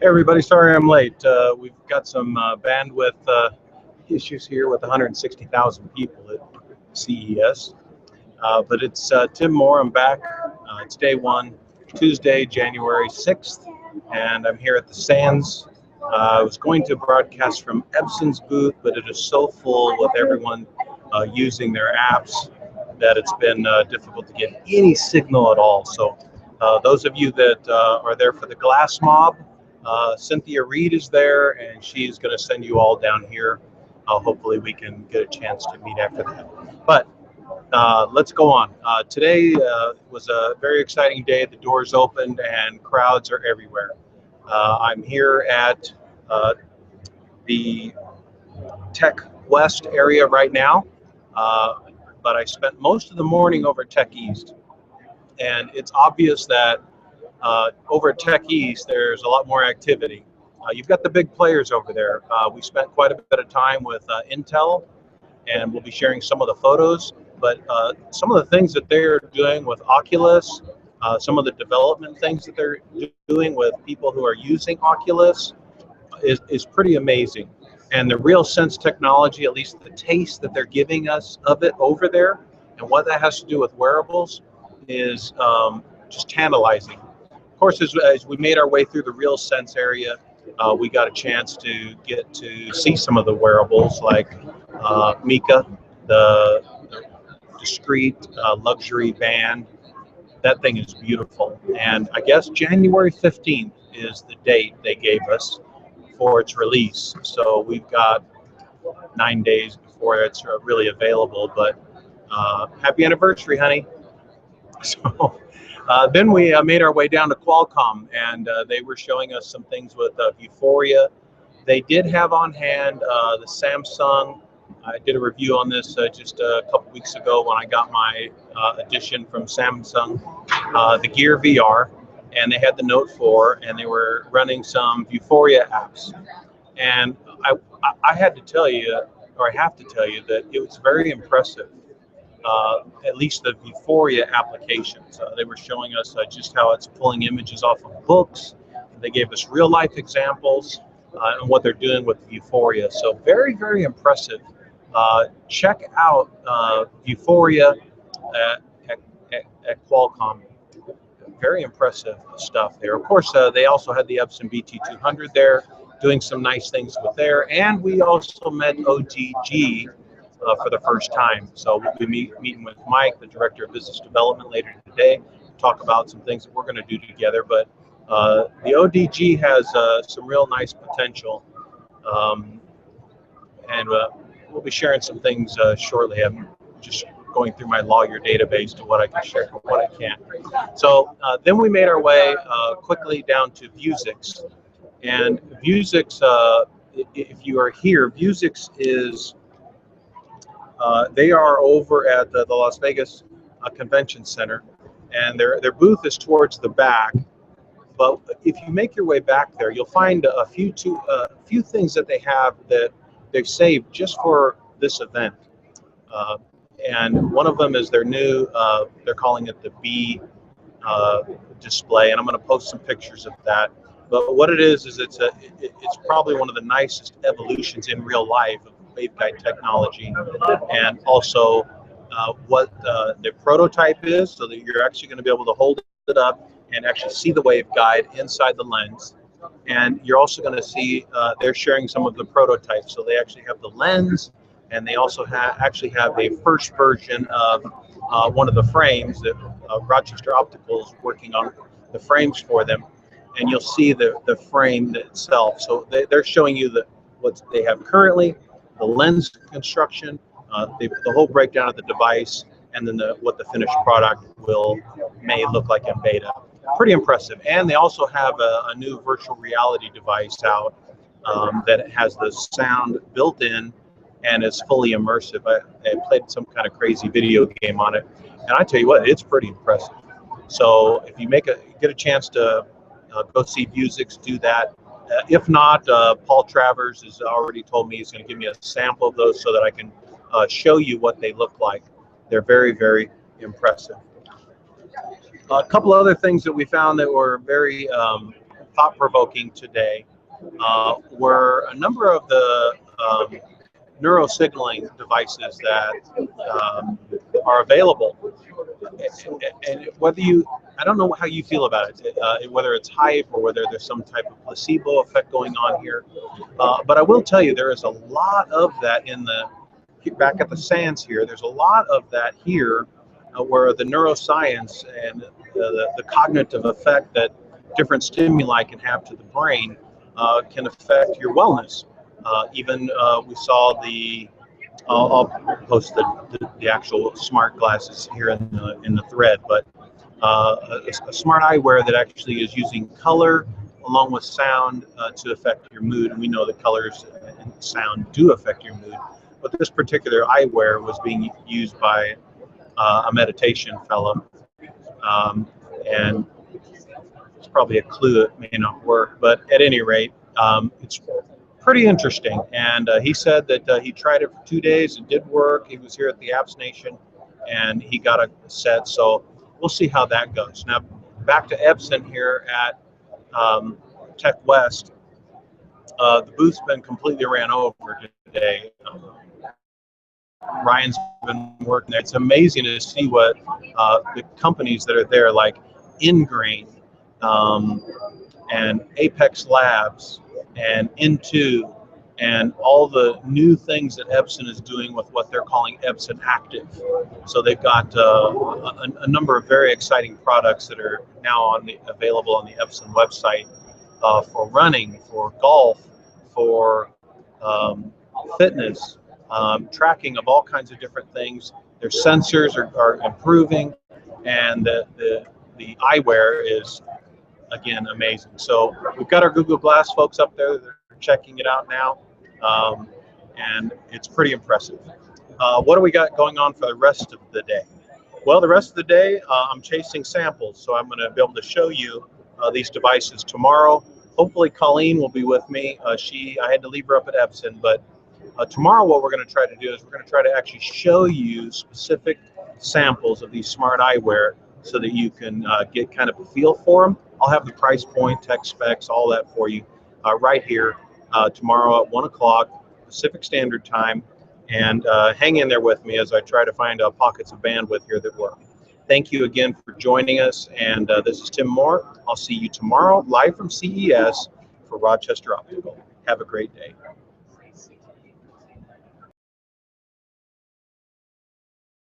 Hey everybody, sorry I'm late. We've got some bandwidth issues here with 160,000 people at CES. But it's Tim Moore. I'm back. It's day one, Tuesday, January 6th, and I'm here at the Sands. I was going to broadcast from Epson's booth, but it is so full with everyone using their apps that it's been difficult to get any signal at all. So those of you that are there for the glass mob, Cynthia Reed is there, and she's going to send you all down here. Hopefully we can get a chance to meet after that. But let's go on. Today was a very exciting day. The doors opened and crowds are everywhere. I'm here at the Tech West area right now, but I spent most of the morning over at Tech East. And it's obvious that over at Tech East, there's a lot more activity. You've got the big players over there. We spent quite a bit of time with Intel, and we'll be sharing some of the photos. But some of the things that they're doing with Oculus, some of the development things that they're doing with people who are using Oculus is pretty amazing. And the RealSense technology, at least the taste that they're giving us of it over there, and what that has to do with wearables is just tantalizing. Of course, as we made our way through the RealSense area, we got a chance to get to see some of the wearables like Mika, the discreet luxury band. That thing is beautiful. And I guess January 15th is the date they gave us for its release. So we've got 9 days before it's really available. But happy anniversary, honey. So then we made our way down to Qualcomm, and they were showing us some things with Vuforia. They did have on hand the Samsung. I did a review on this just a couple weeks ago when I got my edition from Samsung, the Gear VR, and they had the Note 4, and they were running some Vuforia apps. And I had to tell you, or I have to tell you, that it was very impressive. At least the Vuforia applications. They were showing us just how it's pulling images off of books. They gave us real life examples and what they're doing with Vuforia. So very, very impressive. Check out Vuforia at Qualcomm. Very impressive stuff there. Of course, they also had the Epson BT200 there, doing some nice things with there. And we also met ODG for the first time. So we'll be meeting with Mike, the Director of Business Development, later today, to talk about some things that we're going to do together. But the ODG has some real nice potential. And we'll be sharing some things shortly. I'm just going through my lawyer database to what I can share and what I can't. So then we made our way quickly down to Vuzix. And Vuzix, if you are here, Vuzix is they are over at the Las Vegas Convention Center, and their booth is towards the back. But if you make your way back there, you'll find a few things that they have that they've saved just for this event. And one of them is their new, they're calling it the B display, and I'm going to post some pictures of that. But what it is it's probably one of the nicest evolutions in real life of waveguide technology, and also what the prototype is, so that you're actually going to be able to hold it up and actually see the waveguide inside the lens. And you're also going to see they're sharing some of the prototypes, so they actually have the lens, and they also actually have a first version of one of the frames that Rochester Optical is working on the frames for them, and you'll see the frame itself. So they're showing you what they have currently, the lens construction, the whole breakdown of the device, and then what the finished product may look like in beta. Pretty impressive. And they also have a new virtual reality device out that has the sound built in and is fully immersive. I played some kind of crazy video game on it, and I tell you what, it's pretty impressive. So if you get a chance to go see Vuzix, do that. If not, Paul Travers has already told me he's going to give me a sample of those so that I can show you what they look like. They're very, very impressive. A couple other things that we found that were very thought-provoking today were a number of the neurosignaling devices that are available. And whether I don't know how you feel about it, whether it's hype or whether there's some type of placebo effect going on here. But I will tell you, there is a lot of that back at the sands here. There's a lot of that here where the neuroscience and the cognitive effect that different stimuli can have to the brain can affect your wellness. Even we saw I'll post the actual smart glasses here in the thread, but a smart eyewear that actually is using color along with sound to affect your mood. And we know that colors and sound do affect your mood. But this particular eyewear was being used by a meditation fellow. And it's probably a clue it may not work. But at any rate, it's pretty interesting. And he said that he tried it for 2 days. It did work. He was here at the Apps Nation, and he got a set. So we'll see how that goes. Now, back to Epson here at Tech West. The booth's been completely ran over today. Ryan's been working there. It's amazing to see what the companies that are there, like Ingrain and Apex Labs and Into, and all the new things that Epson is doing with what they're calling Epson Active. So they've got a number of very exciting products that are now available on the Epson website for running, for golf, for fitness, tracking of all kinds of different things. Their sensors are improving, and the eyewear is, again, amazing. So we've got our Google Glass folks up there that are checking it out now, and it's pretty impressive. What do we got going on for the rest of the day? Well, the rest of the day, I'm chasing samples, so I'm going to be able to show you these devices tomorrow. Hopefully Colleen will be with me. I had to leave her up at Epson, but tomorrow what we're going to try to do is we're going to try to actually show you specific samples of these smart eyewear so that you can get kind of a feel for them. I'll have the price point, tech specs, all that for you right here tomorrow at 1 o'clock Pacific Standard Time. And hang in there with me as I try to find pockets of bandwidth here that work. Thank you again for joining us. And this is Tim Moore. I'll see you tomorrow live from CES for Rochester Optical. Have a great day.